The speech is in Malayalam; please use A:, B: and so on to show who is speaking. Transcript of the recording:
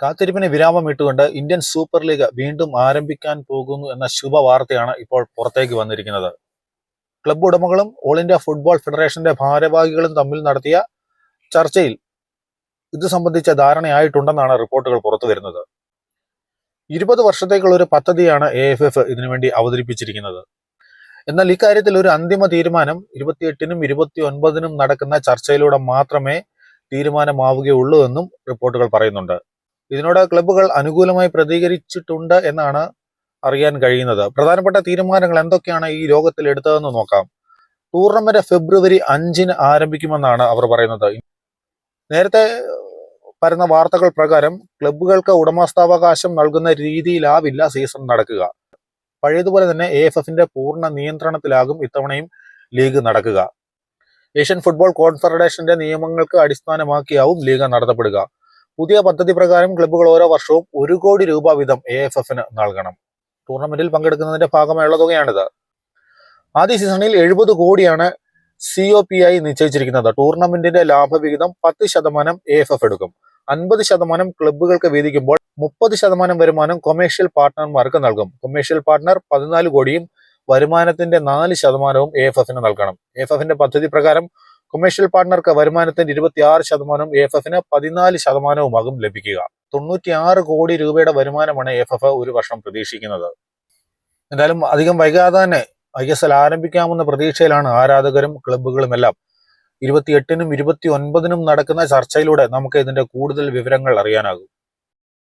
A: കാത്തിരിപ്പിന് വിരാമം ഇട്ടുകൊണ്ട് ഇന്ത്യൻ സൂപ്പർ ലീഗ് വീണ്ടും ആരംഭിക്കാൻ പോകുന്നു എന്ന ശുഭവാർത്തയാണ് ഇപ്പോൾ പുറത്തേക്ക് വന്നിരിക്കുന്നത്. ക്ലബ്ബ് ഉടമകളും ഓൾ ഇന്ത്യ ഫുട്ബോൾ ഫെഡറേഷന്റെ ഭാരവാഹികളും തമ്മിൽ നടത്തിയ ചർച്ചയിൽ ഇത് സംബന്ധിച്ച ധാരണയായിട്ടുണ്ടെന്നാണ് റിപ്പോർട്ടുകൾ പുറത്തു വരുന്നത്. 20 വർഷത്തേക്കുള്ള ഒരു പദ്ധതിയാണ് AFF ഇതിനുവേണ്ടി അവതരിപ്പിച്ചിരിക്കുന്നത്. എന്നാൽ ഇക്കാര്യത്തിൽ ഒരു അന്തിമ തീരുമാനം 28-നും 29-നും നടക്കുന്ന ചർച്ചയിലൂടെ മാത്രമേ തീരുമാനമാവുകയുള്ളൂ എന്നും റിപ്പോർട്ടുകൾ പറയുന്നുണ്ട്. ഇതിനോട് ക്ലബ്ബുകൾ അനുകൂലമായി പ്രതികരിച്ചിട്ടുണ്ട് എന്നാണ് അറിയാൻ കഴിയുന്നത്. പ്രധാനപ്പെട്ട തീരുമാനങ്ങൾ എന്തൊക്കെയാണ് ഈ യോഗത്തിൽ എടുത്തതെന്ന് നോക്കാം. ടൂർണമെന്റ് ഫെബ്രുവരി 5-ന് ആരംഭിക്കുമെന്നാണ് അവർ പറയുന്നത്. നേരത്തെ പരന്ന വാർത്തകൾ പ്രകാരം ക്ലബ്ബുകൾക്ക് ഉടമസ്ഥാവകാശം നൽകുന്ന രീതിയിലാവില്ല സീസൺ നടക്കുക. പഴയതുപോലെ തന്നെ AFFന്റെ പൂർണ്ണ നിയന്ത്രണത്തിലാകും ഇത്തവണയും ലീഗ് നടക്കുക. ഏഷ്യൻ ഫുട്ബോൾ കോൺഫെഡറേഷന്റെ നിയമങ്ങൾക്ക് അടിസ്ഥാനമാക്കിയാവും ലീഗ് നടത്തപ്പെടുക. പുതിയ പദ്ധതി പ്രകാരം ക്ലബ്ബുകൾ ഓരോ വർഷവും 1 കോടി രൂപ വീതം AFFന് നൽകണം. ടൂർണമെന്റിൽ പങ്കെടുക്കുന്നതിന്റെ ഭാഗമായുള്ള തുകയാണിത്. ആദ്യ സീസണിൽ 70 കോടിയാണ് COP നിശ്ചയിച്ചിരിക്കുന്നത്. ടൂർണമെന്റിന്റെ ലാഭവിഹിതം 10% AFF എടുക്കും. 50% ക്ലബ്ബുകൾക്ക് വീതിക്കുമ്പോൾ 30% വരുമാനം കൊമേഴ്ഷ്യൽ പാർട്ട്ണർമാർക്ക് നൽകും. കൊമേഴ്ഷ്യൽ പാർട്ട്ണർ 14 കോടിയും വരുമാനത്തിന്റെ 4%വും AFFന് നൽകണം. AFFന്റെ പദ്ധതി പ്രകാരം കൊമേഴ്ഷ്യൽ പാർട്ട്ണർക്ക് വരുമാനത്തിന്റെ 26%വും AFFന് 14%വുമാകും ലഭിക്കുക. 96 കോടി രൂപയുടെ വരുമാനമാണ് AFF ഒരു വർഷം പ്രതീക്ഷിക്കുന്നത്. എന്തായാലും അധികം വൈകാതെ തന്നെ ISL ആരംഭിക്കാമെന്ന പ്രതീക്ഷയിലാണ് ആരാധകരും ക്ലബ്ബുകളുമെല്ലാം. 28-നും 29-നും നടക്കുന്ന ചർച്ചയിലൂടെ നമുക്ക് ഇതിന്റെ കൂടുതൽ വിവരങ്ങൾ അറിയാനാകും.